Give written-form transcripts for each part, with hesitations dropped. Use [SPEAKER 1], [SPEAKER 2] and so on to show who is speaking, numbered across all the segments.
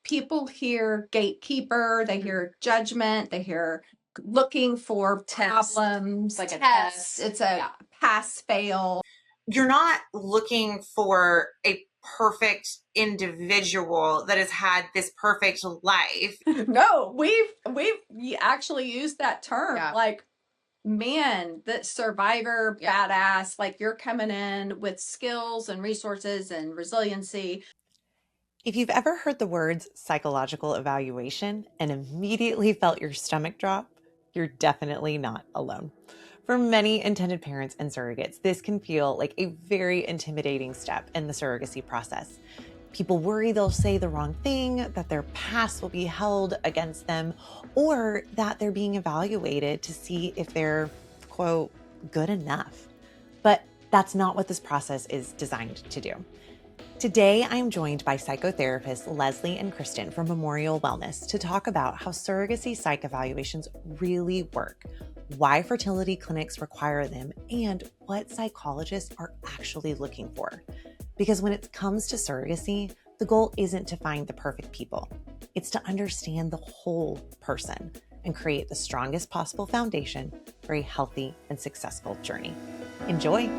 [SPEAKER 1] people hear gatekeeper, they hear judgment, they hear looking for problems,
[SPEAKER 2] like a
[SPEAKER 1] tests.
[SPEAKER 2] test.
[SPEAKER 1] It's a pass fail.
[SPEAKER 3] You're not looking for a perfect individual that has had this perfect life.
[SPEAKER 1] No, we actually used that term.
[SPEAKER 2] Yeah.
[SPEAKER 1] Like, man, that survivor badass, like you're coming in with skills and resources and resiliency.
[SPEAKER 4] If you've ever heard the words psychological evaluation and immediately felt your stomach drop, you're definitely not alone. For many intended parents and surrogates, this can feel like a very intimidating step in the surrogacy process. People worry they'll say the wrong thing, that their past will be held against them, or that they're being evaluated to see if they're, quote, good enough. But that's not what this process is designed to do. Today, I am joined by psychotherapists Leslee and Kristin from Memorial Wellness to talk about how surrogacy psych evaluations really work, why fertility clinics require them, and what psychologists are actually looking for. Because when it comes to surrogacy, the goal isn't to find the perfect people. It's to understand the whole person and create the strongest possible foundation for a healthy and successful journey. Enjoy.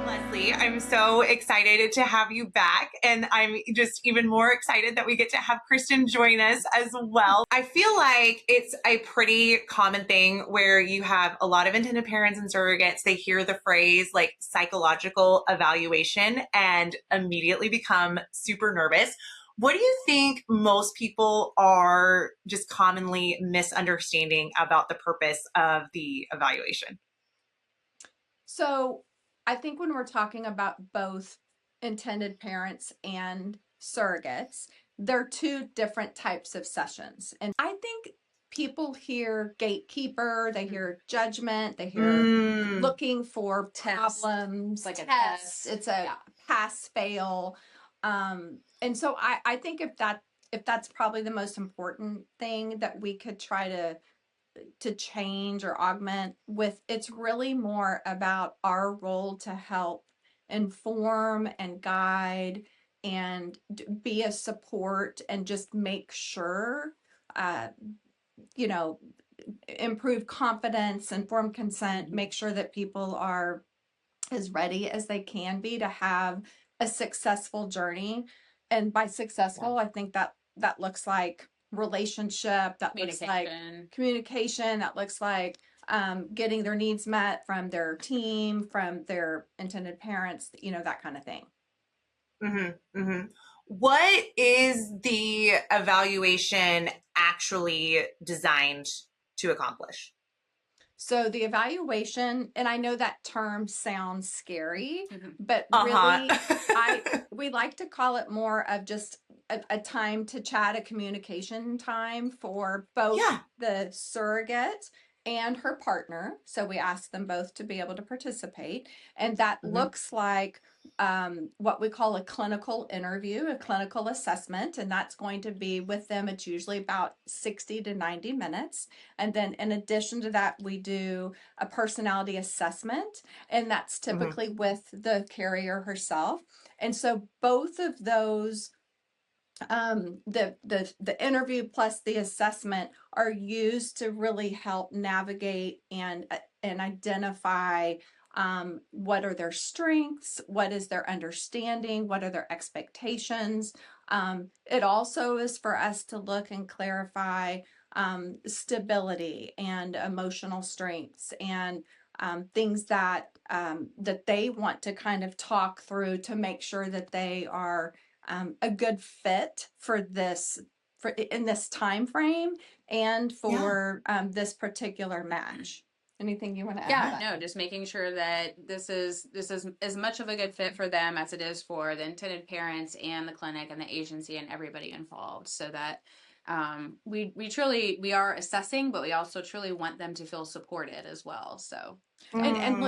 [SPEAKER 3] Leslee, I'm so excited to have you back, and I'm just even more excited that we get to have Kristin join us as well. I feel like it's a pretty common thing where you have a lot of intended parents and surrogates, they hear the phrase like psychological evaluation and immediately become super nervous. What do you think most people are just commonly misunderstanding about the purpose of the evaluation?
[SPEAKER 1] So I think when we're talking about both intended parents and surrogates, they're two different types of sessions. And I think people hear gatekeeper, they hear judgment, they hear looking for problems,
[SPEAKER 2] like a
[SPEAKER 1] tests.
[SPEAKER 2] test.
[SPEAKER 1] It's a pass fail. And so I think if that's probably the most important thing that we could try to change or augment with, it's really more about our role to help inform and guide and be a support and just make sure you know, improve confidence, informed consent, make sure that people are as ready as they can be to have a successful journey. And by successful, I think that looks like relationship, that looks like communication, that looks like getting their needs met from their team, from their intended parents, that kind of thing.
[SPEAKER 3] Mm-hmm, mm-hmm. What is the evaluation actually designed to accomplish?
[SPEAKER 1] So the evaluation, and I know that term sounds scary, but really, we like to call it more of just a time to chat, a communication time for both the surrogate and her partner. So we ask them both to be able to participate. And that looks like what we call a clinical interview, a clinical assessment. And that's going to be with them. It's usually about 60 to 90 minutes. And then in addition to that, we do a personality assessment, and that's typically with the carrier herself. And so both of those, the interview plus the assessment, are used to really help navigate and identify what are their strengths, what is their understanding, what are their expectations. It also is for us to look and clarify stability and emotional strengths and things that they want to kind of talk through to make sure that they are a good fit for this in this time frame and for this particular match. Anything you want to add?
[SPEAKER 2] No, just making sure that this is as much of a good fit for them as it is for the intended parents and the clinic and the agency and everybody involved, so that we are assessing, but we also truly want them to feel supported as well. So
[SPEAKER 1] and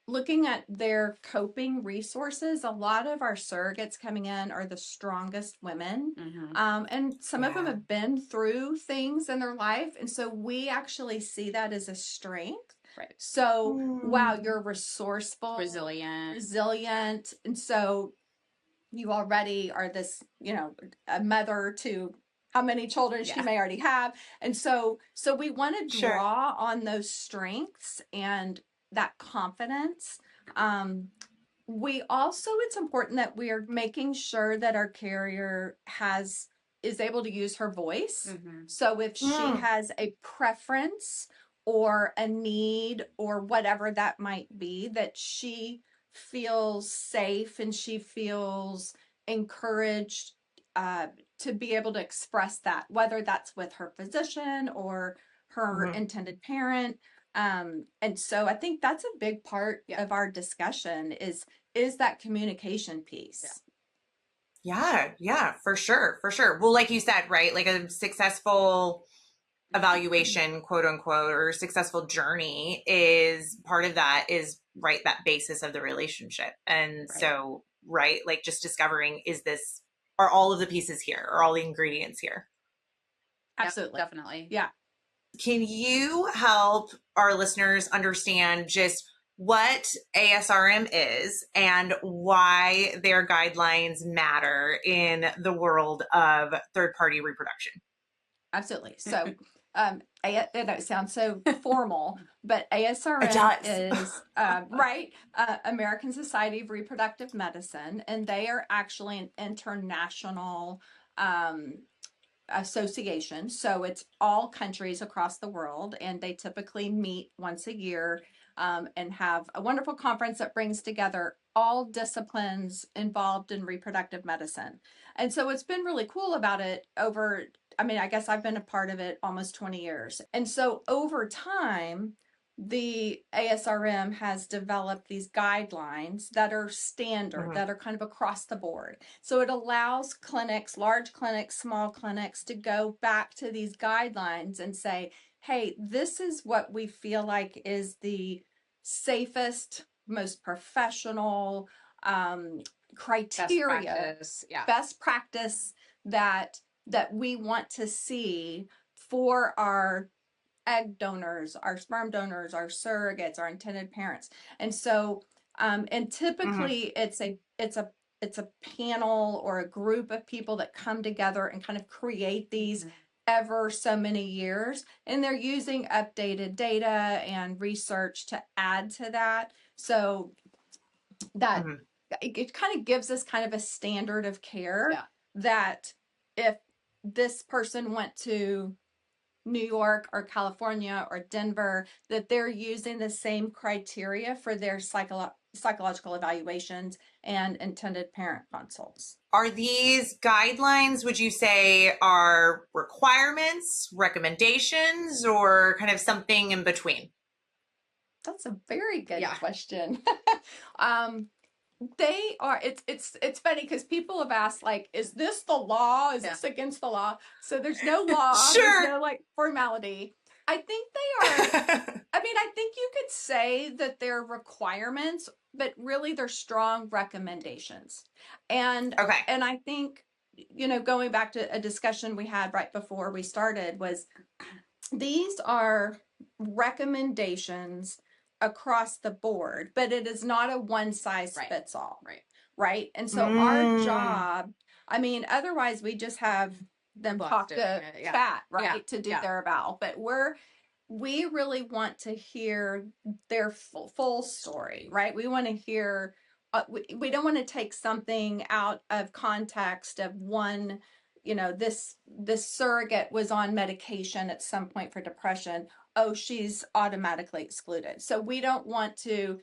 [SPEAKER 1] looking at their coping resources, a lot of our surrogates coming in are the strongest women. And some of them have been through things in their life. And so we actually see that as a strength.
[SPEAKER 2] Right.
[SPEAKER 1] So, wow, you're resourceful,
[SPEAKER 2] resilient.
[SPEAKER 1] And so you already are this, a mother to how many children she may already have. And so we want to draw on those strengths and that confidence. We also, it's important that we are making sure that our carrier is able to use her voice. So if she has a preference or a need or whatever that might be, that she feels safe and she feels encouraged to be able to express that, whether that's with her physician or her intended parent. And so I think that's a big part of our discussion is that communication piece.
[SPEAKER 3] Yeah, for sure. Well, like you said, right? Like a successful evaluation, quote unquote, or successful journey is part of that is right. That basis of the relationship. And so, right. Like just discovering, are all of the pieces here? Are all the ingredients here?
[SPEAKER 1] Absolutely.
[SPEAKER 2] Definitely.
[SPEAKER 1] Yeah.
[SPEAKER 3] Can you help our listeners understand just what ASRM is and why their guidelines matter in the world of third-party reproduction?
[SPEAKER 1] Absolutely. So, it sounds so formal, but ASRM is American Society of Reproductive Medicine, and they are actually an international association. So it's all countries across the world, and they typically meet once a year and have a wonderful conference that brings together all disciplines involved in reproductive medicine. And so it's been really cool about it I guess I've been a part of it almost 20 years. And so over time, the ASRM has developed these guidelines that are standard, that are kind of across the board. So it allows clinics, large clinics, small clinics, to go back to these guidelines and say, hey, this is what we feel like is the safest, most professional criteria, best practice that we want to see for our egg donors, our sperm donors, our surrogates, our intended parents. And so, and typically it's a panel or a group of people that come together and kind of create these ever so many years. And they're using updated data and research to add to that. So that it kind of gives us kind of a standard of care that if this person went to New York or California or Denver, that they're using the same criteria for their psychological evaluations and intended parent consults.
[SPEAKER 3] Are these guidelines, would you say, are requirements, recommendations, or kind of something in between?
[SPEAKER 1] That's a very good question. They are, it's funny because people have asked, like, is this the law? Is this against the law? So there's no law, there's no like formality. I think they are, I think you could say that they're requirements, but really they're strong recommendations. And I think, going back to a discussion we had right before we started was these are recommendations across the board, but it is not a one size fits all. Right. And so our job, otherwise we just have them talk to cat, to do their eval, but we really want to hear their full story, right? We want to hear, we don't want to take something out of context of one, this surrogate was on medication at some point for depression. Oh, she's automatically excluded. So we don't want to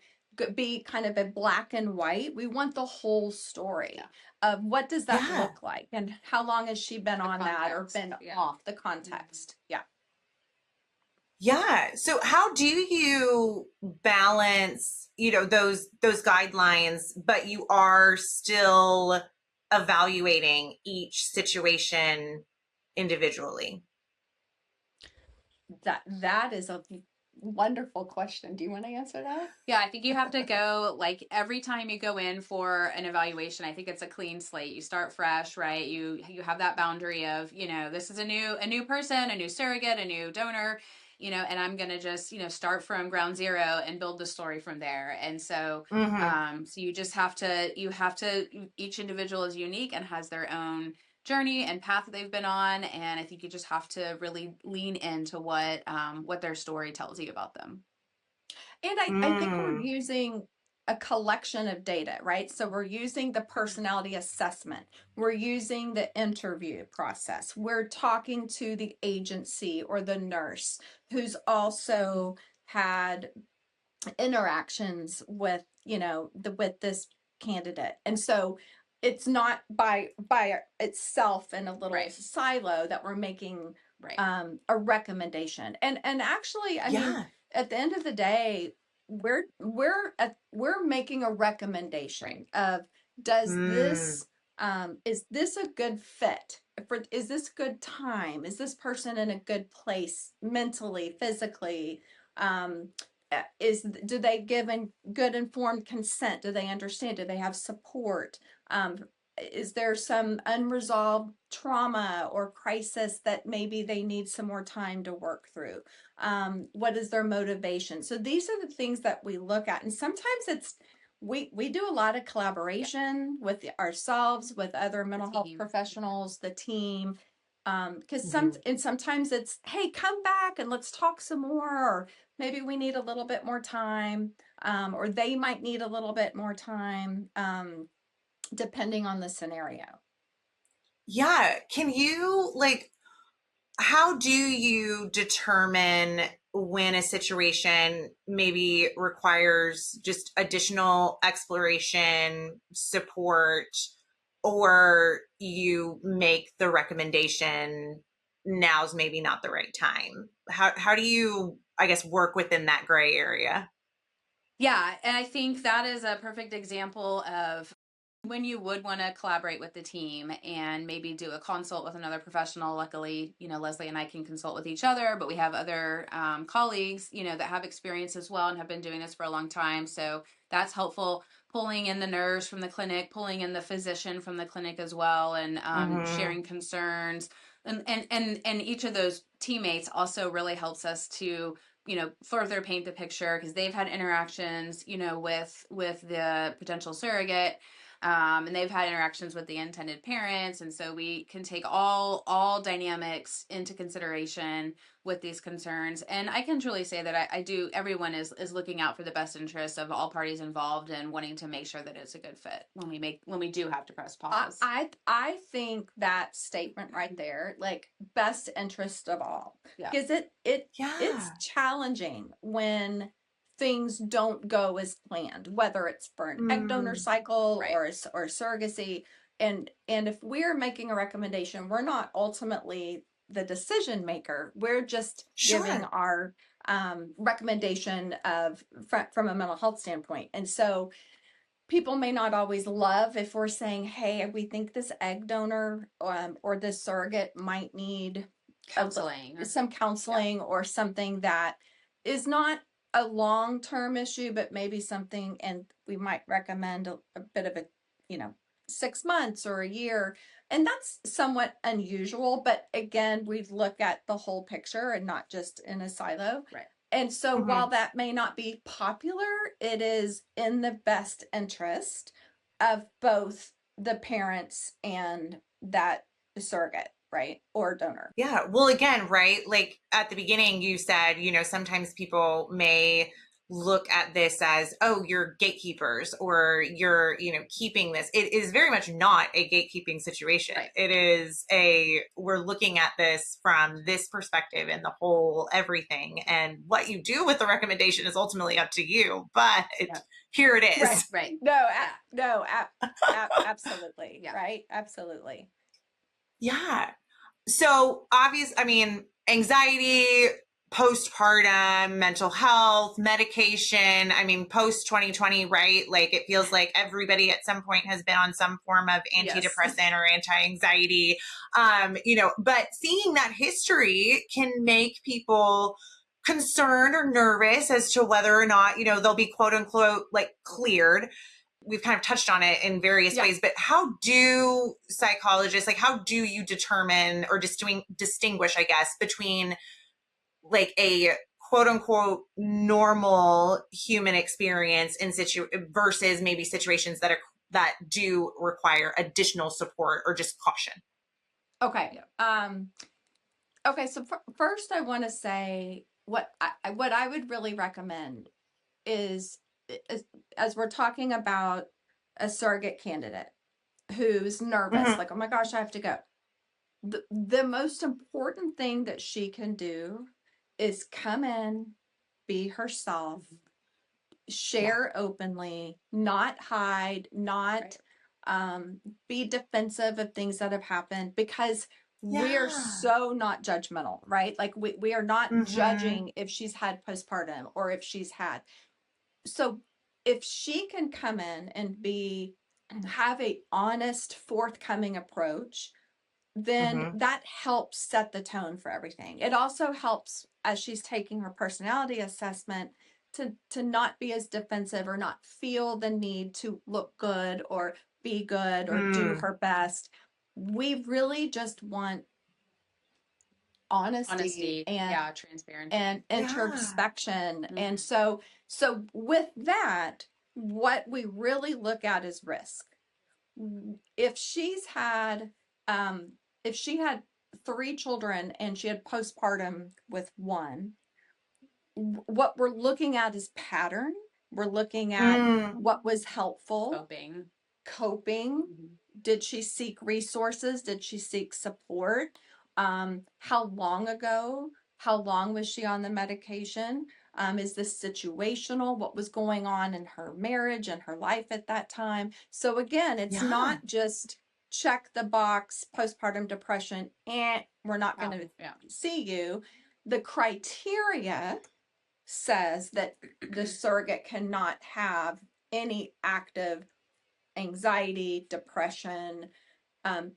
[SPEAKER 1] be kind of a black and white. We want the whole story of what does that look like and how long has she been on that or been off, the context.
[SPEAKER 3] So how do you balance, those guidelines, but you are still evaluating each situation individually?
[SPEAKER 1] That is a wonderful question. Do you want to answer that?
[SPEAKER 2] Yeah, I think you have to go, like, every time you go in for an evaluation, I think it's a clean slate. You start fresh, right? You have that boundary of, this is a new person, a new surrogate, a new donor. and I'm going to just, start from ground zero and build the story from there. And so, so you just have to, each individual is unique and has their own journey and path that they've been on. And I think you just have to really lean into what their story tells you about them.
[SPEAKER 1] And I think we're using a collection of data, right? So we're using the personality assessment. We're using the interview process. We're talking to the agency or the nurse who's also had interactions with, with this candidate. And so it's not by itself in a little silo that we're making a recommendation. And actually, I mean, at the end of the day, we're making a recommendation of, does this is this a good fit is this good time, is this person in a good place mentally, physically, do they give good informed consent, do they understand, do they have support, is there some unresolved trauma or crisis that maybe they need some more time to work through? What is their motivation? So these are the things that we look at. And sometimes it's, we do a lot of collaboration with ourselves, with other mental health professionals, the team. Because sometimes it's, hey, come back and let's talk some more, or maybe we need a little bit more time, or they might need a little bit more time, depending on the scenario.
[SPEAKER 3] Yeah. Can you, how do you determine when a situation maybe requires just additional exploration, support, or you make the recommendation, now's maybe not the right time? How do you, I guess, work within that gray area?
[SPEAKER 2] Yeah, and I think that is a perfect example of when you would want to collaborate with the team and maybe do a consult with another professional. Luckily, Leslie and I can consult with each other, but we have other colleagues, that have experience as well and have been doing this for a long time. So that's helpful. Pulling in the nurse from the clinic, pulling in the physician from the clinic as well, and sharing concerns. And each of those teammates also really helps us to further paint the picture, because they've had interactions, with the potential surrogate, and they've had interactions with the intended parents. And so we can take all dynamics into consideration with these concerns. And I can truly say that everyone is looking out for the best interests of all parties involved and wanting to make sure that it's a good fit when we do have to press pause.
[SPEAKER 1] I think that statement right there, best interest of all, because it's challenging when things don't go as planned, whether it's for an egg donor cycle or surrogacy. And if we're making a recommendation, we're not ultimately the decision maker. We're just giving our recommendation from a mental health standpoint. And so people may not always love if we're saying, hey, we think this egg donor or this surrogate might need some counseling or something that is not a long-term issue, but maybe something, and we might recommend a bit of 6 months or a year. And that's somewhat unusual, but again, we look at the whole picture and not just in a silo.
[SPEAKER 2] Right.
[SPEAKER 1] And so while that may not be popular, it is in the best interest of both the parents and that surrogate, right? Or donor.
[SPEAKER 3] Yeah. Well, again, right? At the beginning, you said, sometimes people may look at this as, oh, you're gatekeepers, or you're, keeping this. It is very much not a gatekeeping situation.
[SPEAKER 2] Right.
[SPEAKER 3] It is we're looking at this from this perspective and the whole everything. And what you do with the recommendation is ultimately up to you, but here it is.
[SPEAKER 2] Right.
[SPEAKER 1] Absolutely. Yeah. Right. Absolutely.
[SPEAKER 3] Yeah. So anxiety, postpartum, mental health, medication. Post 2020, right? It feels like everybody at some point has been on some form of antidepressant or anti-anxiety. But seeing that history can make people concerned or nervous as to whether or not, they'll be quote unquote cleared. We've kind of touched on it in various ways, but how do psychologists, how do you determine or distinguish, I guess, between like a quote unquote normal human experience in versus maybe situations that do require additional support or just caution.
[SPEAKER 1] Okay. Okay. So first I want to say what I would really recommend is, as we're talking about a surrogate candidate who's nervous, like, oh my gosh, I have to go. The most important thing that she can do is come in, be herself, share openly, not hide, not be defensive of things that have happened, because we're so not judgmental, right? Like we are not judging if she's had postpartum or if she's had. So if she can come in and have a honest, forthcoming approach, then that helps set the tone for everything. It also helps as she's taking her personality assessment to not be as defensive or not feel the need to look good or be good or do her best. We really just want honesty and
[SPEAKER 2] transparency
[SPEAKER 1] and introspection. And so with that, what we really look at is risk. If she's had if she had 3 children and she had postpartum with one, what we're looking at is pattern. We're looking at what was helpful. Coping. Did she seek resources? Did she seek support? How long ago? How long was she on the medication? Is this situational? What was going on in her marriage and her life at that time? So again, it's not just check the box, postpartum depression, and we're not going to see you. The criteria says that the surrogate cannot have any active anxiety, depression,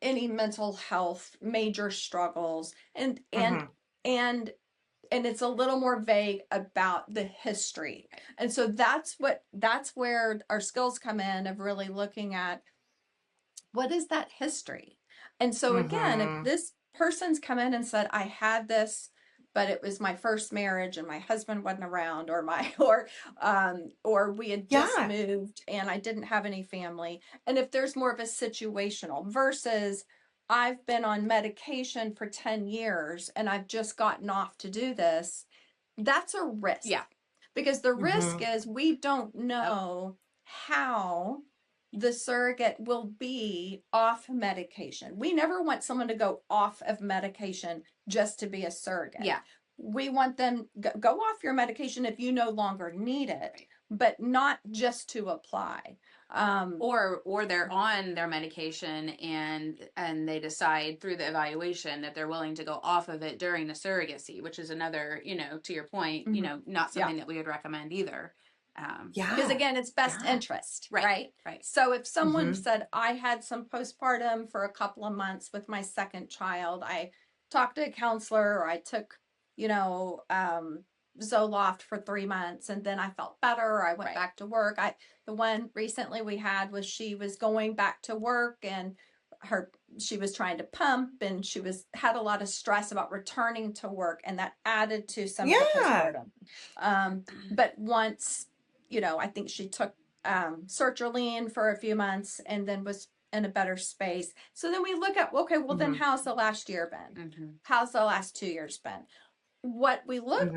[SPEAKER 1] any mental health, major struggles, and it's a little more vague about the history. And so that's where our skills come in, of really looking at what is that history. And so again, if this person's come in and said, I had this, but it was my first marriage and my husband wasn't around, or we had just moved and I didn't have any family. And if there's more of a situational versus I've been on medication for 10 years and I've just gotten off to do this, that's a risk. Yeah. Because the risk is we don't know how the surrogate will be off medication. We never want someone to go off of medication just to be a surrogate. Yeah. We want them go off your medication if you no longer need it, but not just to apply.
[SPEAKER 2] Or they're on their medication and they decide through the evaluation that they're willing to go off of it during the surrogacy, which is another, to your point, not something that we would recommend either.
[SPEAKER 1] Because again, it's best interest, right? So if someone said, I had some postpartum for a couple of months with my second child, I talked to a counselor, or I took, Zoloft for 3 months and then I felt better, or I went back to work. The one recently we had was she was going back to work and she was trying to pump and she had a lot of stress about returning to work, and that added to some of the postpartum. But once, I think she took sertraline for a few months and then was in a better space. So then we look at, okay, well then how's the last year been? How's the last 2 years been? What we look,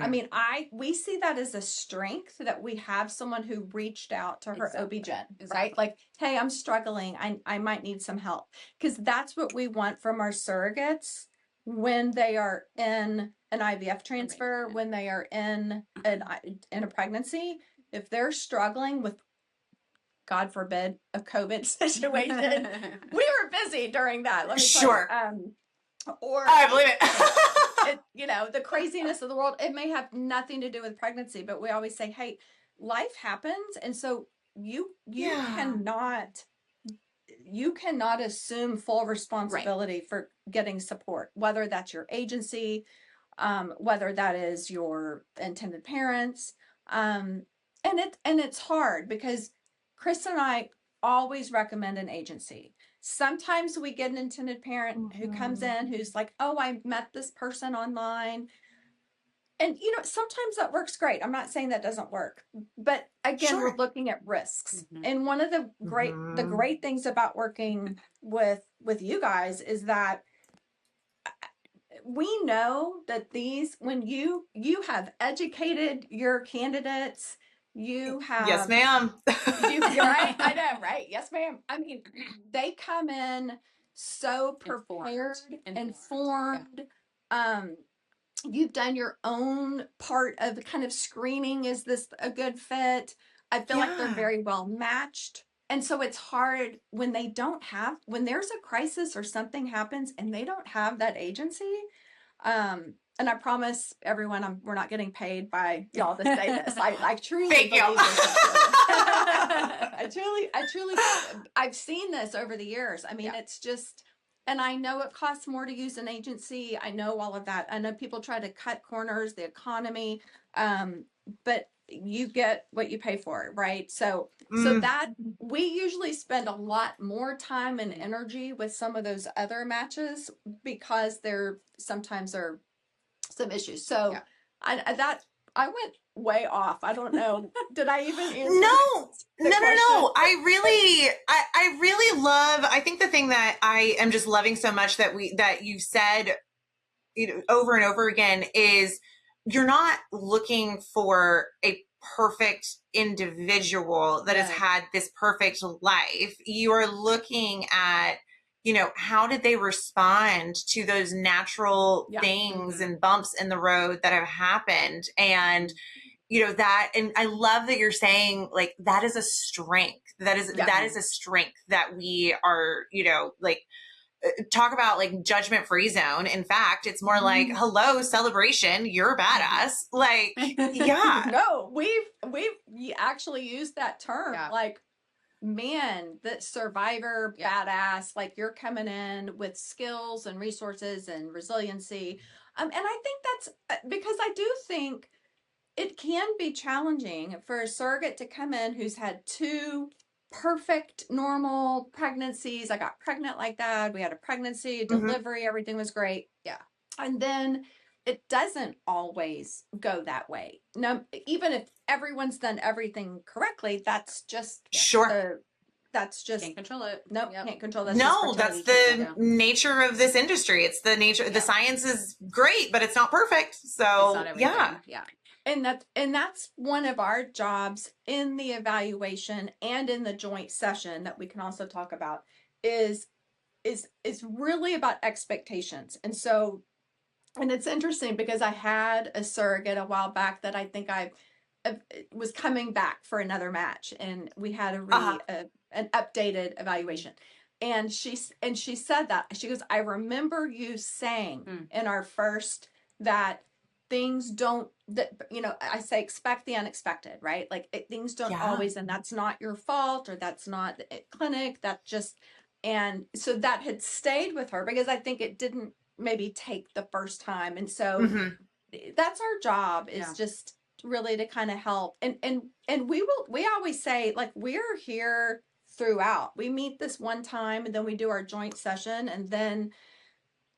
[SPEAKER 1] we see that as a strength, that we have someone who reached out to her OB-GYN, right? Like, hey, I'm struggling. I might need some help. Because that's what we want from our surrogates when they are in an IVF transfer, when they are in a pregnancy. If they're struggling with, God forbid, a COVID situation, we were busy during that. Let me tell you. Or
[SPEAKER 3] I believe it.
[SPEAKER 1] The craziness of the world, it may have nothing to do with pregnancy, but we always say, hey, life happens. And so you cannot assume full responsibility for getting support, whether that's your agency, whether that is your intended parents. And it's hard because Kristin and I always recommend an agency. Sometimes we get an intended parent who comes in who's like, oh, I met this person online. And, sometimes that works great. I'm not saying that doesn't work, but again,
[SPEAKER 3] Sure.
[SPEAKER 1] we're looking at risks.
[SPEAKER 2] Mhm.
[SPEAKER 1] And one of the great things about working with you guys is that we know that when you have educated your candidates, you have,
[SPEAKER 3] yes, ma'am.
[SPEAKER 1] you're right. I know, right? Yes, ma'am. I mean, they come in so prepared, informed. You've done your own part of kind of screening. Is this a good fit? I feel like they're
[SPEAKER 3] Yeah.
[SPEAKER 1] very well matched. And so it's hard when when there's a crisis or something happens and they don't have that agency. And I promise everyone, we're not getting paid by y'all to say this. I truly
[SPEAKER 3] Thank you.
[SPEAKER 1] believe this. I truly, I've seen this over the years. I mean, it's just, and I know it costs more to use an agency. I know all of that. I know people try to cut corners, the economy, but you get what you pay for, right? So that we usually spend a lot more time and energy with some of those other matches because sometimes are some issues. So I went way off. I don't know. Did I even answer?
[SPEAKER 3] No.
[SPEAKER 1] the question?
[SPEAKER 3] I really love, I think the thing that I am just loving so much that you said, over and over again is you're not looking for a perfect individual that has had this perfect life. You are looking at, how did they respond to those natural things and bumps in the road that have happened? And, and I love that you're saying like, that is a strength. That is a strength that we are, talk about like judgment-free zone. In fact, it's more like, hello, celebration, you're a badass. Like, yeah.
[SPEAKER 1] No, we actually used that term. Like, man, the survivor badass, like you're coming in with skills and resources and resiliency. And I think that's because I do think it can be challenging for a surrogate to come in who's had 2 perfect normal pregnancies. I got pregnant like that. We had a pregnancy, a delivery, everything was great. Yeah. And then it doesn't always go that way. No, even if everyone's done everything correctly, that's just that's just
[SPEAKER 2] can't control it.
[SPEAKER 1] Nope, can't control that.
[SPEAKER 3] No, that's the nature of this industry. It's the nature. The science is great, but it's not perfect. So
[SPEAKER 2] it's
[SPEAKER 3] not
[SPEAKER 2] yeah.
[SPEAKER 1] And that's one of our jobs in the evaluation and in the joint session that we can also talk about is really about expectations. And so, and it's interesting because I had a surrogate a while back that I think I was coming back for another match, and we had an updated evaluation. And she said that, she goes, I remember you saying in our first that things don't, I say expect the unexpected, right? Like things don't always, and that's not your fault, or that's not clinic, that just, and so that had stayed with her because I think it didn't maybe take the first time. And so that's our job, is just really to kind of help. And we always say, like, we're here throughout. We meet this one time and then we do our joint session, and then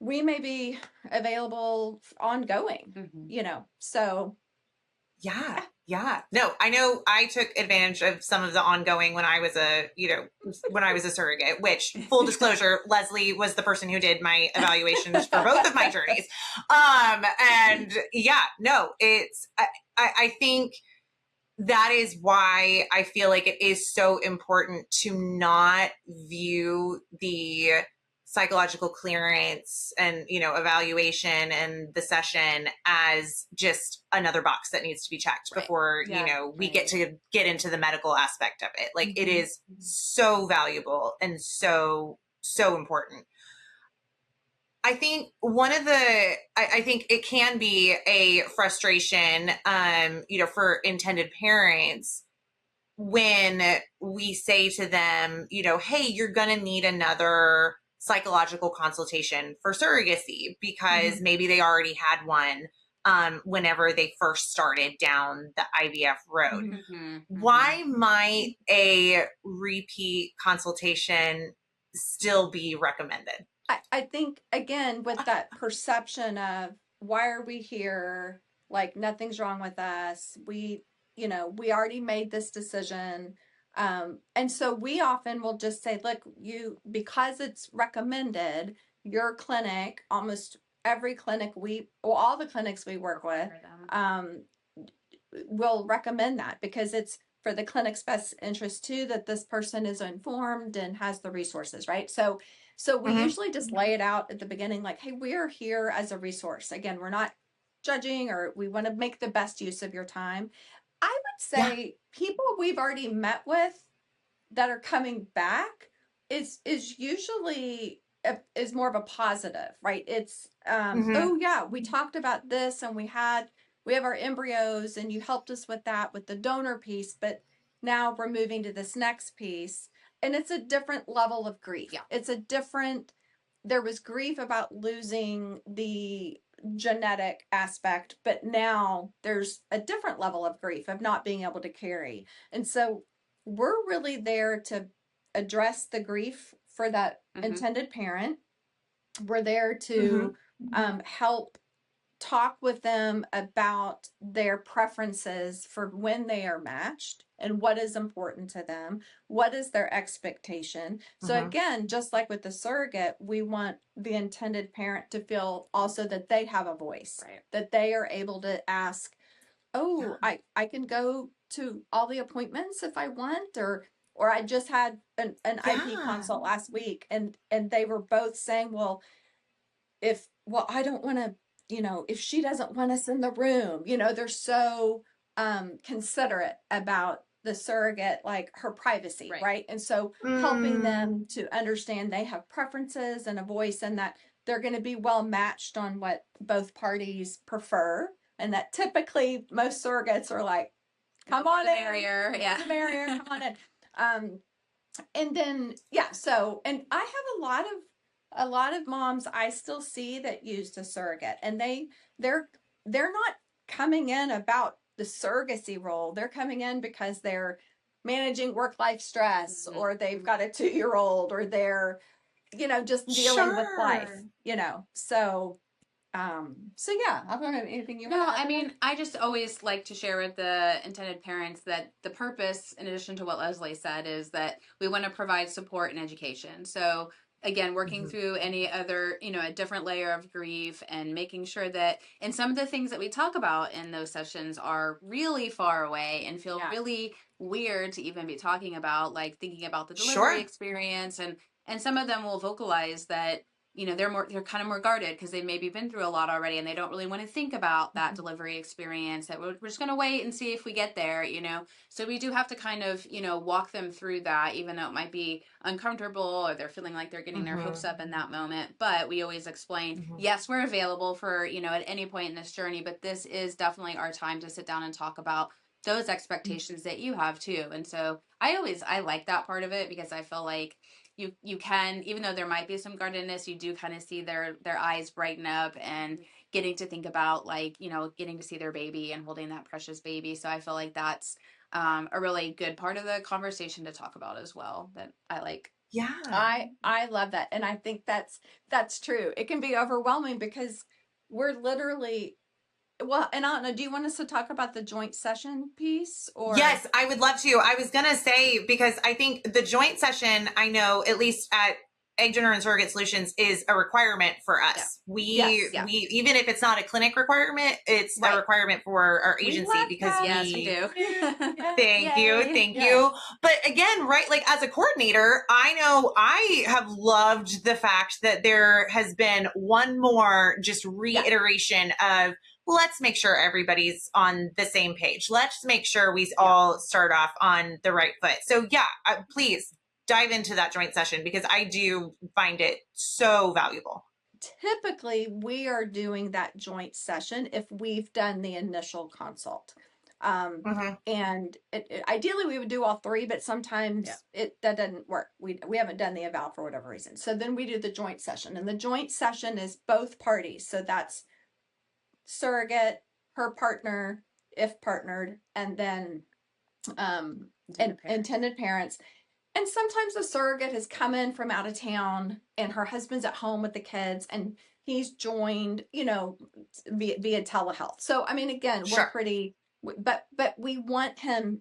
[SPEAKER 1] we may be available ongoing, so.
[SPEAKER 3] Yeah. No, I know I took advantage of some of the ongoing when I was a surrogate, which, full disclosure, Leslee was the person who did my evaluations for both of my journeys. And yeah, no, I think that is why I feel like it is so important to not view the psychological clearance and, evaluation and the session as just another box that needs to be checked before, we get into the medical aspect of it. Like, it is so valuable and so, so important. I think I think it can be a frustration, for intended parents when we say to them, hey, you're going to need another psychological consultation for surrogacy because maybe they already had one whenever they first started down the IVF road. Why might a repeat consultation still be recommended?
[SPEAKER 1] I think, again, with that perception of, why are we here? like nothing's wrong with us. We, you know, we already made this decision. And so we often will just say, look, you, because it's recommended, your clinic, almost every clinic all the clinics we work with, will recommend that because it's for the clinic's best interest too, that this person is informed and has the resources, right? So we usually just lay it out at the beginning, like, hey, we're here as a resource. Again, we're not judging, or we want to make the best use of your time. I would say people we've already met with that are coming back is usually is more of a positive, right? It's oh yeah, we talked about this and we have our embryos and you helped us with that, with the donor piece, but now we're moving to this next piece, and it's a different level of grief. It's a different, there was grief about losing the genetic aspect, but now there's a different level of grief of not being able to carry. And so we're really there to address the grief for that intended parent. We're there to help talk with them about their preferences for when they are matched and what is important to them, what is their expectation. So again, just like with the surrogate, we want the intended parent to feel also that they have a voice, that they are able to ask, oh, I can go to all the appointments if I want, or I just had an IP consult last week, and they were both saying, well, I don't want to, if she doesn't want us in the room, they're so considerate about the surrogate, like her privacy, right? And so helping them to understand they have preferences and a voice, and that they're going to be well matched on what both parties prefer, and that typically most surrogates are like, come on in,
[SPEAKER 2] barrier,
[SPEAKER 1] come on in. And then, so, and I have a lot of moms I still see that use the surrogate, and they're not coming in about the surrogacy role. They're coming in because they're managing work-life stress, or they've got a 2-year-old, or they're, just dealing with life, so yeah, I don't know anything you want to add.
[SPEAKER 2] I mean, I just always like to share with the intended parents that the purpose, in addition to what Leslie said, is that we want to provide support and education. So again, working through any other, a different layer of grief, and making sure that, and some of the things that we talk about in those sessions are really far away and feel really weird to even be talking about, like thinking about the delivery experience, and some of them will vocalize that, they're kind of more guarded because they've maybe been through a lot already, and they don't really want to think about that delivery experience, that we're just going to wait and see if we get there, So we do have to kind of, walk them through that, even though it might be uncomfortable, or they're feeling like they're getting their hopes up in that moment. But we always explain, yes, we're available for, at any point in this journey, but this is definitely our time to sit down and talk about those expectations that you have too. And so I like that part of it, because I feel like you can, even though there might be some guardedness, you do kind of see their eyes brighten up, and getting to think about, like, getting to see their baby and holding that precious baby. So I feel like that's a really good part of the conversation to talk about as well, that I like.
[SPEAKER 3] Yeah.
[SPEAKER 1] I love that. And I think that's true. It can be overwhelming because we're literally, well, and I don't know, do you want us to talk about the joint session piece, or?
[SPEAKER 3] Yes, I would love to. I was going to say, because I think the joint session, I know at least at Egg Donor and Surrogate Solutions, is a requirement for us. We even if it's not a clinic requirement, it's a requirement for our agency, because
[SPEAKER 2] we do.
[SPEAKER 3] Thank you. But again, right, like as a coordinator, I know I have loved the fact that there has been one more just reiteration of, let's make sure everybody's on the same page. Let's make sure we all start off on the right foot. So please dive into that joint session, because I do find it so valuable.
[SPEAKER 1] Typically, we are doing that joint session if we've done the initial consult. And ideally we would do all three, but sometimes that doesn't work. We haven't done the eval for whatever reason. So then we do the joint session, and the joint session is both parties. So that's surrogate, her partner, if partnered, and then intended parents. And sometimes a surrogate has come in from out of town and her husband's at home with the kids and he's joined, via telehealth. So, I mean, again, we're
[SPEAKER 3] Sure.
[SPEAKER 1] pretty, but we want him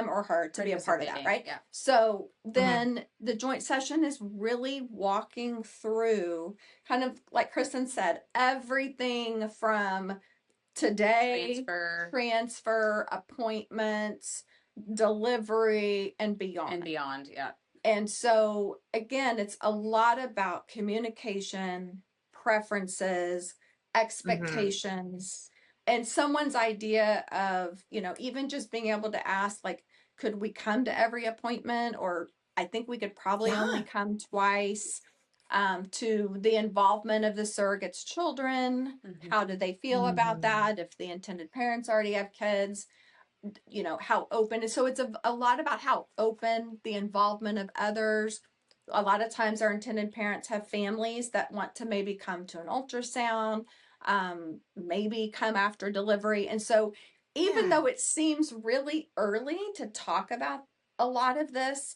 [SPEAKER 1] or her to be a part of that, right?
[SPEAKER 2] Yeah.
[SPEAKER 1] So then the joint session is really walking through, kind of like Kristin said, everything from today, transfer, appointments, delivery, and beyond.
[SPEAKER 2] Yeah.
[SPEAKER 1] And so again, it's a lot about communication, preferences, expectations, and someone's idea of, even just being able to ask, like, could we come to every appointment? Or I think we could probably only come twice. To the involvement of the surrogate's children. How do they feel about that? If the intended parents already have kids, how open. So it's a lot about how open, the involvement of others. A lot of times our intended parents have families that want to maybe come to an ultrasound, maybe come after delivery. And so even though it seems really early to talk about a lot of this,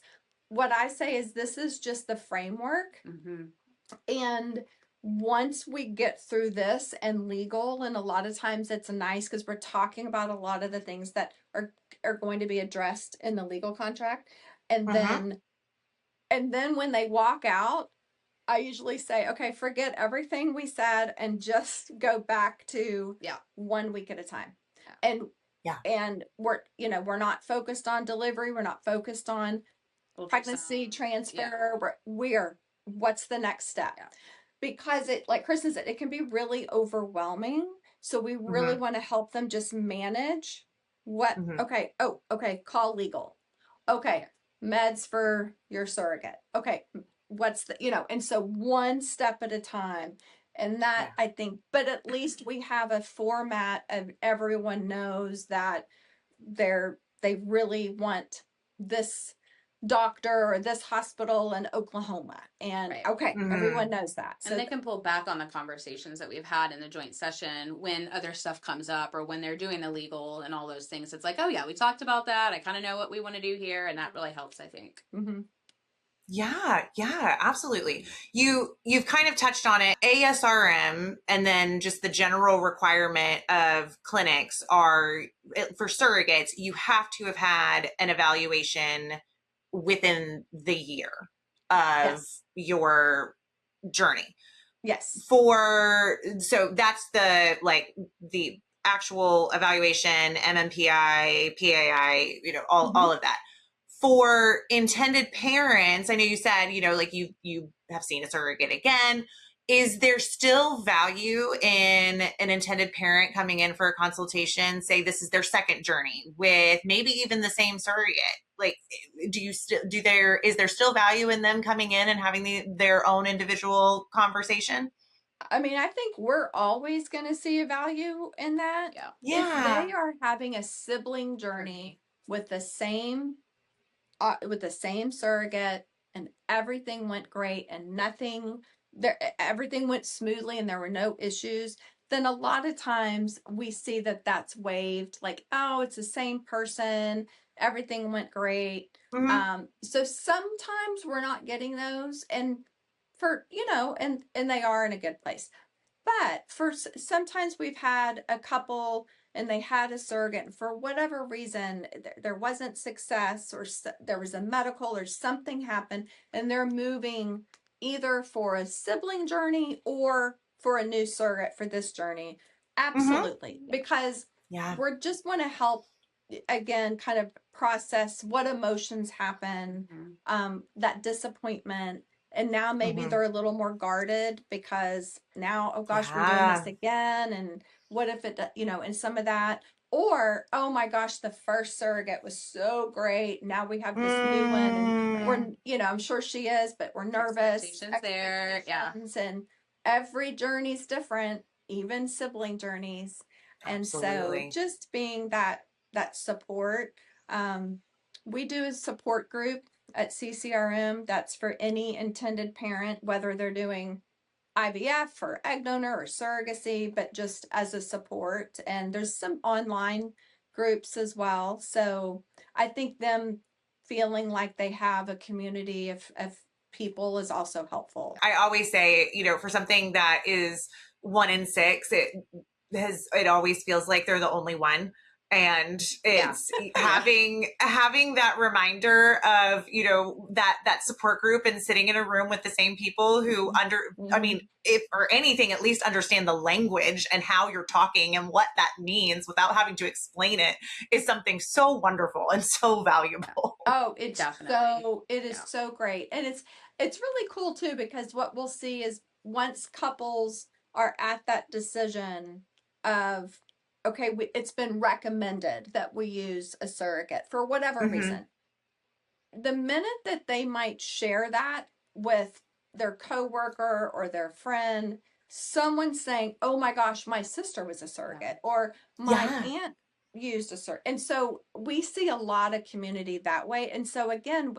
[SPEAKER 1] what I say is this is just the framework. And once we get through this and legal, and a lot of times it's nice because we're talking about a lot of the things that are going to be addressed in the legal contract. And then when they walk out, I usually say, okay, forget everything we said and just go back to 1 week at a time. And we're not focused on delivery. We're not focused on pregnancy transfer. We're what's the next step? Because it, like Kristin said, it can be really overwhelming. So we really want to help them just manage what, okay, call legal. Okay, meds for your surrogate. Okay, what's the, and so one step at a time. And that I think, but at least we have a format of everyone knows that they really want this doctor or this hospital in Oklahoma. And everyone knows that.
[SPEAKER 2] So, and they can pull back on the conversations that we've had in the joint session when other stuff comes up or when they're doing the legal and all those things. It's like, oh yeah, we talked about that. I kind of know what we want to do here. And that really helps, I think.
[SPEAKER 3] Yeah, absolutely. You've kind of touched on it. ASRM and then just the general requirement of clinics are for surrogates, you have to have had an evaluation within the year of your journey.
[SPEAKER 1] Yes.
[SPEAKER 3] So that's the actual evaluation, MMPI, PAI, all of that. For intended parents, I know you said, you have seen a surrogate again. Is there still value in an intended parent coming in for a consultation, say this is their second journey with maybe even the same surrogate? Like, is there still value in them coming in and having their own individual conversation?
[SPEAKER 1] I mean, I think we're always going to see a value in that. If they are having a sibling journey with the same surrogate and everything went great and everything went smoothly and there were no issues, then a lot of times we see that that's waived, like, oh, it's the same person, everything went great. So sometimes we're not getting those, and and they are in a good place. But sometimes we've had a couple and they had a surrogate, and for whatever reason, there wasn't success, or there was a medical or something happened, and they're moving either for a sibling journey or for a new surrogate for this journey. Absolutely. Because we just want to help, again, kind of process what emotions happen, that disappointment. And now maybe they're a little more guarded because now, oh gosh, we're doing this again. And what if it, and some of that, or, oh my gosh, the first surrogate was so great. Now we have this new one, and we're, I'm sure she is, but we're nervous.
[SPEAKER 2] Expectations there. Yeah.
[SPEAKER 1] And every journey's different, even sibling journeys.
[SPEAKER 3] Absolutely.
[SPEAKER 1] And so just being that support, we do a support group at CCRM. That's for any intended parent, whether they're doing IVF or egg donor or surrogacy, but just as a support. And there's some online groups as well. So I think them feeling like they have a community of people is also helpful.
[SPEAKER 3] I always say, for something that is 1 in 6, it always feels like they're the only one. And it's having that reminder of, that support group and sitting in a room with the same people who if or anything, at least understand the language and how you're talking and what that means without having to explain it is something so wonderful and so valuable.
[SPEAKER 1] Oh, it's
[SPEAKER 2] Definitely.
[SPEAKER 1] it is so great. And it's really cool too, because what we'll see is once couples are at that decision of, okay, it's been recommended that we use a surrogate for whatever reason. The minute that they might share that with their coworker or their friend, someone saying, "Oh my gosh, my sister was a surrogate," or my aunt used a surrogate. And so we see a lot of community that way. And so again,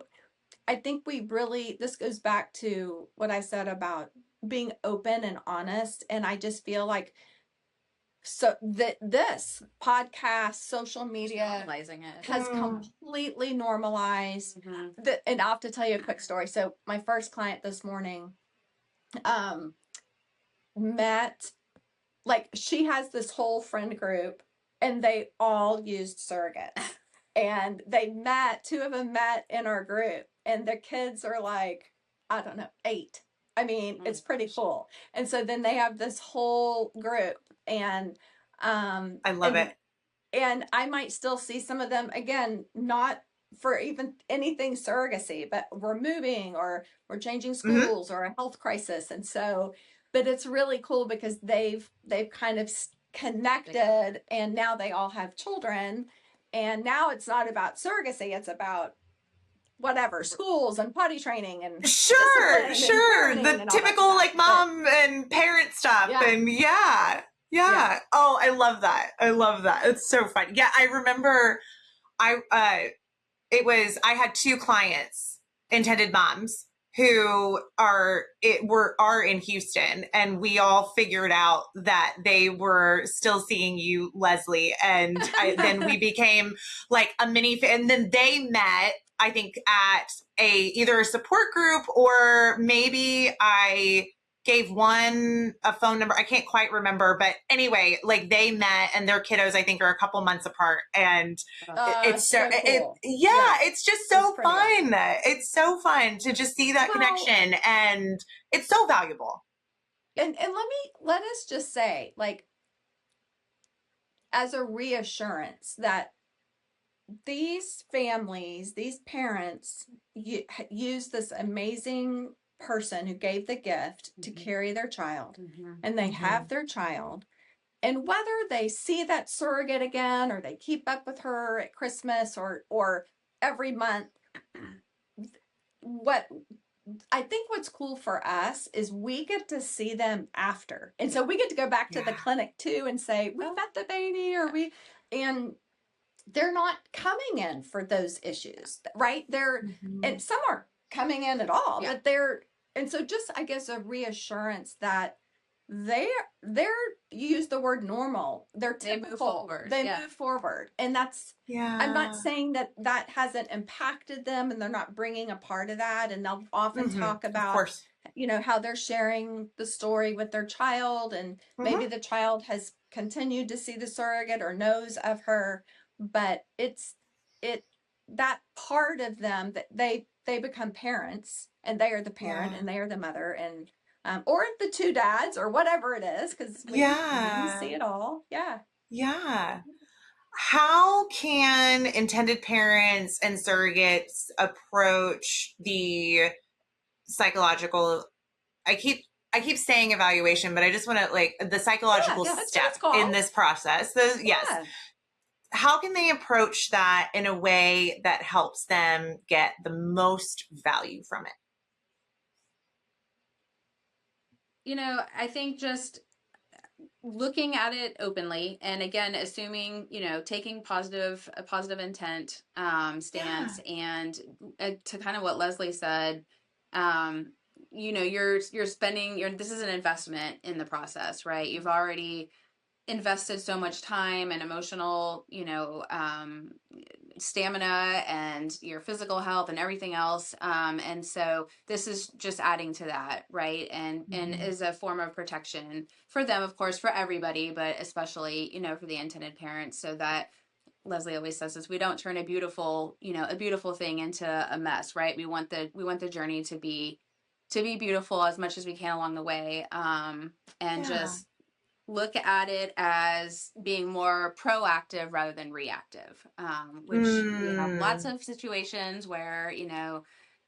[SPEAKER 1] I think this goes back to what I said about being open and honest. And I just feel like this podcast, social media
[SPEAKER 2] Normalizing it.
[SPEAKER 1] has completely normalized and I'll have to tell you a quick story. So my first client this morning met, like, she has this whole friend group and they all used surrogates. And two of them met in our group, and the kids are like, I don't know, 8. I mean, it's pretty cool. And so then they have this whole group, and
[SPEAKER 3] I love it.
[SPEAKER 1] And I might still see some of them, again, not for even anything surrogacy, but we're moving or we're changing schools or a health crisis. And so, but it's really cool because they've kind of connected, and now they all have children. And now it's not about surrogacy, it's about whatever, schools and potty training and
[SPEAKER 3] sure,
[SPEAKER 1] and
[SPEAKER 3] the typical like mom and parent stuff. And yeah. Oh, I love that. It's so fun. Yeah, I remember I had 2 clients, intended moms, who are in Houston, and we all figured out that they were still seeing you, Leslee, and then we became like a mini, and then they met, I think, at either a support group, or maybe I gave one a phone number. I can't quite remember, but anyway, like, they met, and their kiddos, I think, are a couple months apart, and it's so cool. It's just so fun. It's so fun to just see that connection, and it's so valuable.
[SPEAKER 1] And let us just say, like, as a reassurance, that these families, these parents use this amazing person who gave the gift to carry their child, and they have their child, and whether they see that surrogate again or they keep up with her at Christmas or every month, what I think what's cool for us is we get to see them after, and so we get to go back to the clinic too and say, we met the baby, and they're not coming in for those issues, right? And some aren't coming in at all, but and so just, I guess, a reassurance that they're you use the word normal. They're typical. They move forward. And that's, I'm not saying that hasn't impacted them and they're not bringing a part of that. And they'll often talk about, how they're sharing the story with their child, and maybe the child has continued to see the surrogate or knows of her, but that part of them that they become parents, and they are the parent and they are the mother, and or the 2 dads or whatever it is, because we see it all.
[SPEAKER 3] How can intended parents and surrogates approach the psychological, I keep saying evaluation, but I just want to, like, the psychological step in this process. How can they approach that in a way that helps them get the most value from it?
[SPEAKER 2] I think just looking at it openly, and again, assuming, taking a positive intent stance, and to kind of what Leslee said, you're spending this is an investment in the process, right? You've already invested so much time and emotional, stamina and your physical health and everything else. And so this is just adding to that, right? And is a form of protection for them, of course, for everybody, but especially, for the intended parents, so that Leslee always says this, we don't turn a beautiful thing into a mess, right? We want the journey to be beautiful as much as we can along the way. And just look at it as being more proactive rather than reactive, which we have lots of situations where,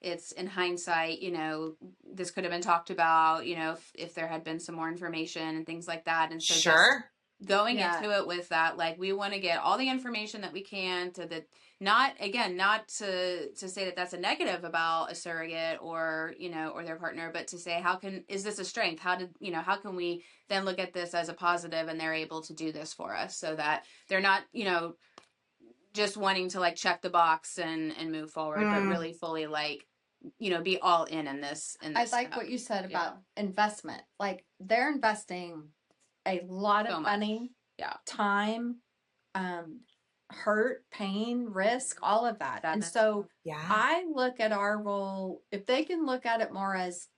[SPEAKER 2] it's in hindsight, this could have been talked about, if there had been some more information and things like that. And so just going into it with that, like, we want to get all the information that we can to the, not to say that that's a negative about a surrogate or, or their partner, but to say, is this a strength? How can we then look at this as a positive, and they're able to do this for us, so that they're not, just wanting to like check the box and move forward, but really fully like, be all in this.
[SPEAKER 1] I like what you said about investment. Like, they're investing a lot of money, time, hurt, pain, risk, all of that. And so I look at our role, if they can look at it more as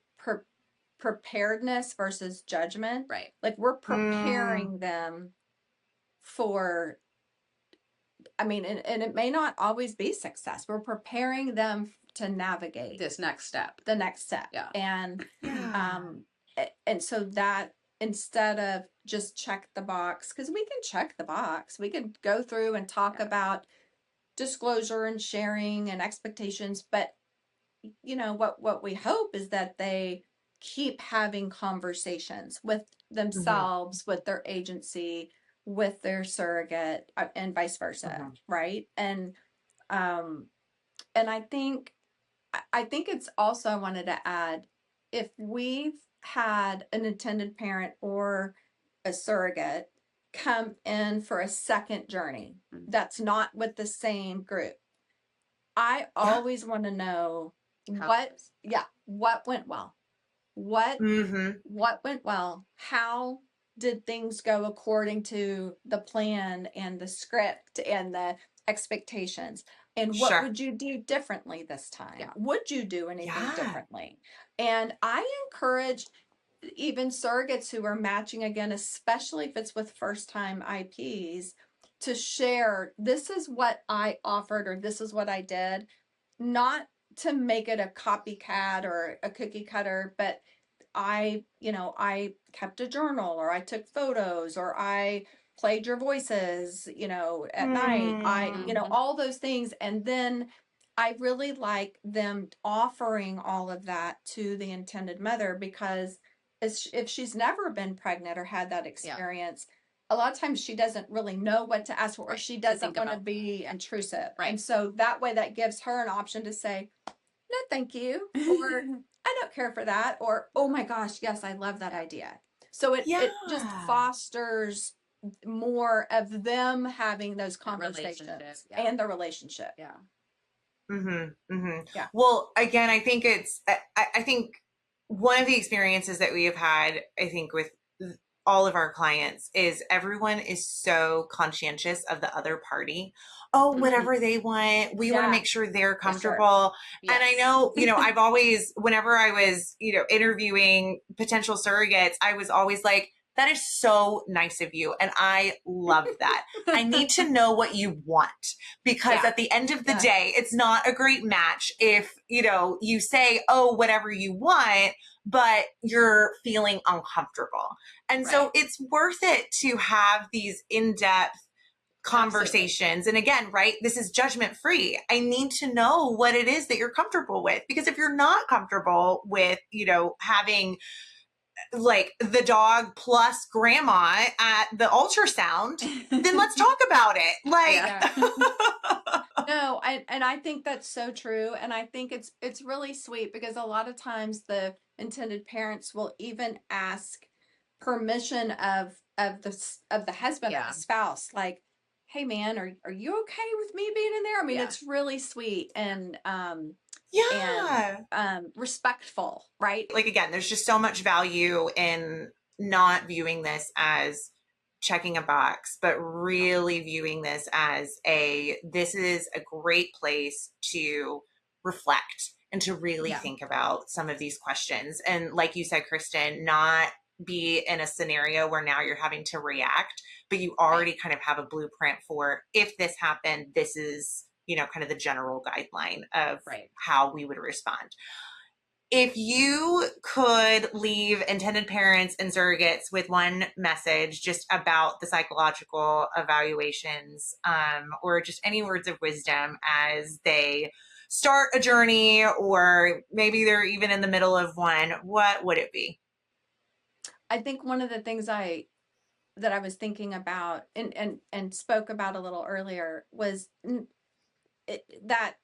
[SPEAKER 1] preparedness versus judgment,
[SPEAKER 2] right?
[SPEAKER 1] Like, we're preparing them for, and it may not always be success. We're preparing them to navigate
[SPEAKER 2] the next step.
[SPEAKER 1] Yeah. And so that, instead of just check the box, because we can check the box, we can go through and talk about disclosure and sharing and expectations, but what we hope is that they keep having conversations with themselves, with their agency, with their surrogate, and vice versa, right? And I think it's also, I wanted to add, if we've had an intended parent or a surrogate come in for a second journey that's not with the same group, I always want to know what went well. What went well? How did things go according to the plan and the script and the expectations? And what would you do differently this time? Would you do anything differently? And I encourage even surrogates who are matching again, especially if it's with first-time IPs, to share, this is what I offered, or this is what I did, not to make it a copycat or a cookie cutter, but I kept a journal, or I took photos, or I played your voices, at night. All those things. And then I really like them offering all of that to the intended mother, because if she's never been pregnant or had that experience, a lot of times she doesn't really know what to ask for, or she doesn't want to be intrusive. Right. And so that way, that gives her an option to say, no, thank you. Or I don't care for that. Or, oh my gosh, yes, I love that idea. So it just fosters more of them having those conversations and the relationship.
[SPEAKER 3] Yeah. Well, again, I think I think one of the experiences that we have had, I think, with all of our clients is everyone is so conscientious of the other party. Oh, whatever they want, we want to make sure they're comfortable. Yes. And I know, I've always, whenever I was, interviewing potential surrogates, I was always like, that is so nice of you. And I love that. I need to know what you want, because at the end of the day, it's not a great match if, you say, oh, whatever you want, but you're feeling uncomfortable. And so it's worth it to have these in-depth conversations. And again, right, this is judgment free. I need to know what it is that you're comfortable with, because if you're not comfortable with, having like the dog plus grandma at the ultrasound, then let's talk about it.
[SPEAKER 1] No, I think that's so true. And I think it's really sweet, because a lot of times the intended parents will even ask permission of the husband or the spouse, like, hey man, are you okay with me being in there? It's really sweet and respectful, right?
[SPEAKER 3] Like, again, there's just so much value in not viewing this as checking a box, but really viewing this as this is a great place to reflect and to really think about some of these questions. And like you said, Kristin, not be in a scenario where now you're having to react, but you already kind of have a blueprint for, if this happened, this is, kind of the general guideline of how we would respond. If you could leave intended parents and surrogates with one message just about the psychological evaluations, or just any words of wisdom as they start a journey, or maybe they're even in the middle of one, what would it be?
[SPEAKER 1] I think one of the things that I was thinking about and spoke about a little earlier was that,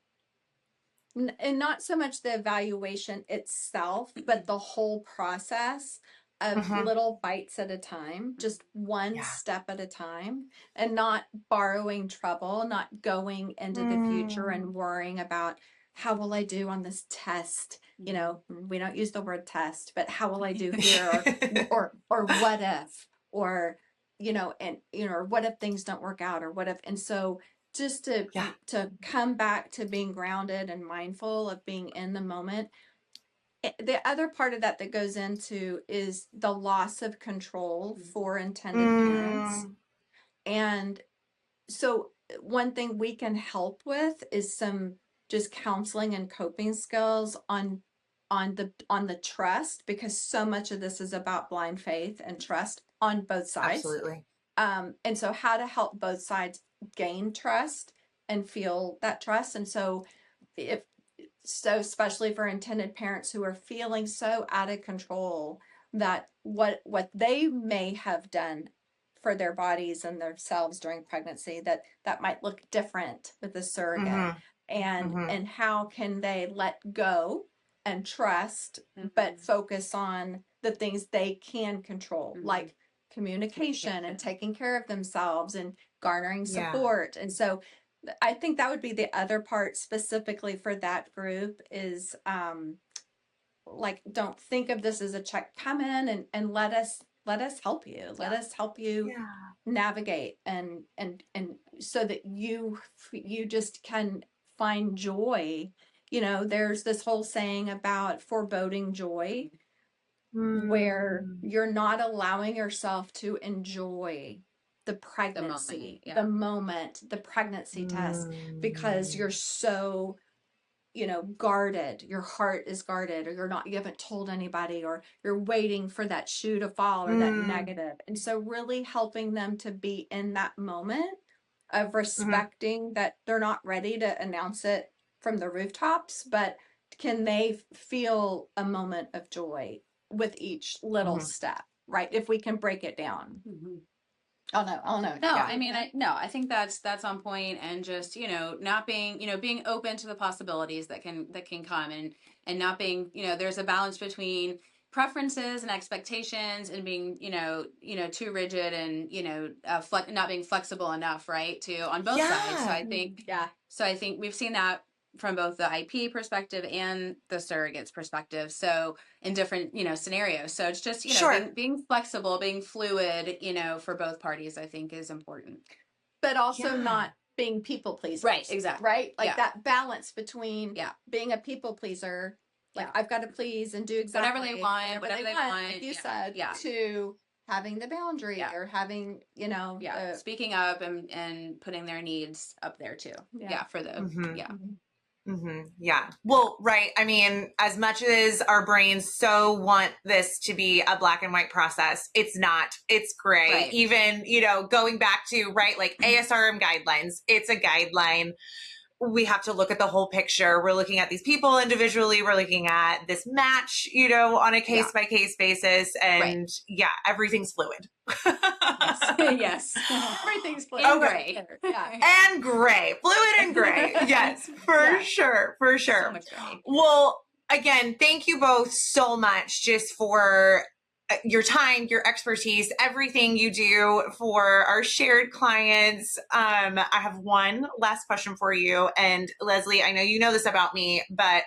[SPEAKER 1] and not so much the evaluation itself, but the whole process of little bites at a time, just one step at a time, and not borrowing trouble, not going into the future and worrying about how will I do on this test. We don't use the word test, but how will I do here, or what if, or or what if things don't work out, or what if. And so just to come back to being grounded and mindful of being in the moment. The other part of that goes into is the loss of control for intended parents. And so one thing we can help with is some just counseling and coping skills on the trust, because so much of this is about blind faith and trust on both sides.
[SPEAKER 3] Absolutely.
[SPEAKER 1] And so how to help both sides gain trust and feel that trust. And so especially for intended parents who are feeling so out of control that what they may have done for their bodies and themselves during pregnancy, that might look different with the surrogate, and how can they let go and trust, but focus on the things they can control, like communication and taking care of themselves and garnering support. And so I think that would be the other part specifically for that group is like, don't think of this as a check. Come in and let us help you. Let us help you navigate and so that you just can find joy. There's this whole saying about foreboding joy, where you're not allowing yourself to enjoy the pregnancy, the moment, the pregnancy test, because you're so, guarded. Your heart is guarded, or you haven't told anybody, or you're waiting for that shoe to fall, or that negative. And so really helping them to be in that moment of respecting that they're not ready to announce it from the rooftops, but can they feel a moment of joy with each little step, right? If we can break it down. Oh no.
[SPEAKER 2] No, I mean, I think that's on point, and just, not being, being open to the possibilities that can come, and not being, there's a balance between preferences and expectations, and being, too rigid, and, not being flexible enough, right, on both sides. So I think we've seen that from both the IP perspective and the surrogates perspective. So in different, scenarios. So it's just, being flexible, being fluid, for both parties, I think is important.
[SPEAKER 1] But also not being people pleasers.
[SPEAKER 2] Right, exactly.
[SPEAKER 1] Right? Like that balance between being a people pleaser, like I've got to please and do exactly
[SPEAKER 2] whatever they want,
[SPEAKER 1] like you said, to having the boundary, or having,
[SPEAKER 2] speaking up and putting their needs up there too. For the,
[SPEAKER 3] Yeah. Well, right. I mean, as much as our brains so want this to be a black and white process, it's not. It's gray. Right. Even, going back to, like ASRM guidelines, it's a guideline. We have to look at the whole picture. We're looking at these people individually. We're looking at this match, on a case by case basis. And everything's fluid.
[SPEAKER 2] Yes.
[SPEAKER 1] Everything's fluid.
[SPEAKER 2] And gray.
[SPEAKER 3] And gray. Fluid and gray. Yes, for sure. For sure.
[SPEAKER 2] So much gray.
[SPEAKER 3] Well, again, thank you both so much just for your time, your expertise, everything you do for our shared clients. I have one last question for you. And Leslee, I know you know this about me, but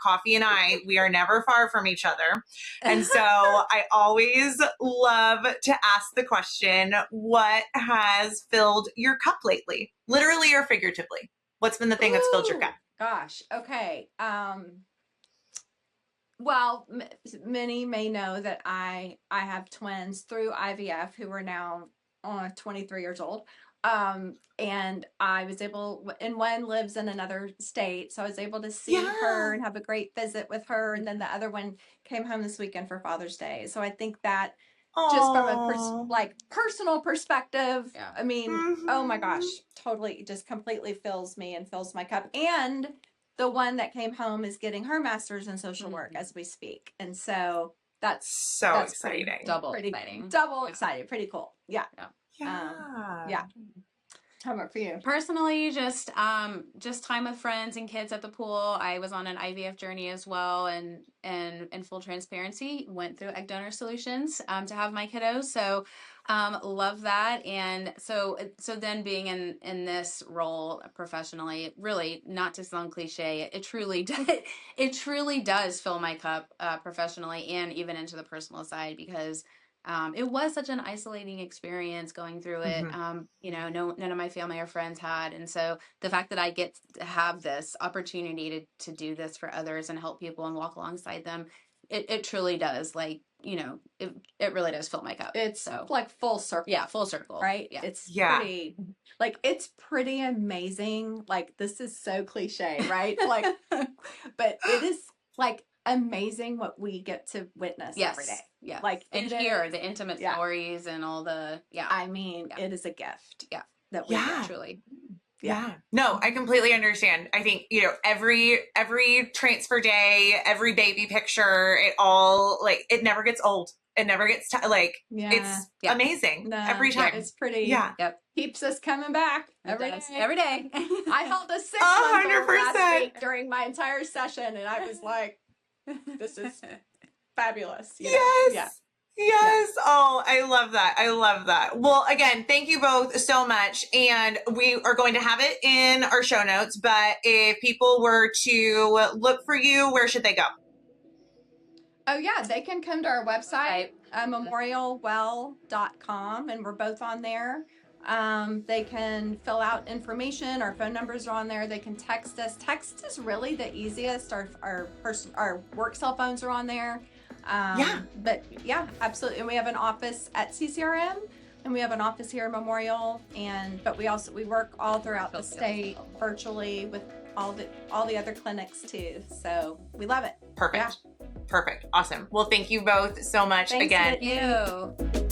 [SPEAKER 3] Coffee and I, we are never far from each other. And so I always love to ask the question, what has filled your cup lately? Literally or figuratively? What's been the thing that's filled your cup?
[SPEAKER 1] Gosh. Okay. Well, many may know that I have twins through IVF who are now 23 years old. And I was able, and one lives in another state, so I was able to see her and have a great visit with her. And then the other one came home this weekend for Father's Day. So I think that just from a personal perspective, I mean, oh my gosh, totally just completely fills me and fills my cup. And the one that came home is getting her master's in social work as we speak. And so that's
[SPEAKER 3] exciting.
[SPEAKER 2] Double exciting.
[SPEAKER 1] Double excited. Pretty cool. Yeah.
[SPEAKER 3] Yeah.
[SPEAKER 1] How about for you?
[SPEAKER 2] Personally, just time with friends and kids at the pool. I was on an IVF journey as well, and in full transparency, went through egg donor solutions to have my kiddos. So love that. And so then being in this role professionally, really, not to sound cliche, it truly does fill my cup professionally and even into the personal side, because it was such an isolating experience going through it. None of my family or friends had. And so the fact that I get to have this opportunity to do this for others and help people and walk alongside them, it truly does. Like, it really does fill my cup.
[SPEAKER 1] It's so like full circle.
[SPEAKER 2] Yeah, full circle.
[SPEAKER 1] Right?
[SPEAKER 2] Yeah.
[SPEAKER 1] It's pretty amazing. Like, this is so cliche, right? Like, but it is like amazing what we get to witness every day.
[SPEAKER 2] Yeah.
[SPEAKER 1] Like,
[SPEAKER 2] and hear the intimate stories and all the,
[SPEAKER 1] I mean, it is a gift.
[SPEAKER 2] Yeah.
[SPEAKER 1] That we get,
[SPEAKER 2] truly.
[SPEAKER 3] Yeah. No, I completely understand. I think, every transfer day, every baby picture, it all, like, it never gets old. It never gets, it's amazing every time.
[SPEAKER 1] It's pretty.
[SPEAKER 3] Yeah.
[SPEAKER 2] Yep.
[SPEAKER 1] Keeps us coming back every day.
[SPEAKER 2] Every day.
[SPEAKER 1] I held a 6-month-old last week during my entire session, and I was like, this is fabulous.
[SPEAKER 3] Yes. Oh, I love that. Well, again, thank you both so much. And we are going to have it in our show notes, but if people were to look for you, where should they go?
[SPEAKER 1] Oh yeah, they can come to our website, memorialwell.com, and we're both on there. They can fill out information. Our phone numbers are on there. They can text us. Text is really the easiest. Our work cell phones are on there. But yeah, absolutely. And we have an office at CCRM, and we have an office here at Memorial. But we work all throughout the state virtually with all the other clinics too. So we love it.
[SPEAKER 3] Perfect. Awesome. Well, thank you both so much.
[SPEAKER 1] Thanks
[SPEAKER 3] again.
[SPEAKER 2] Thank you.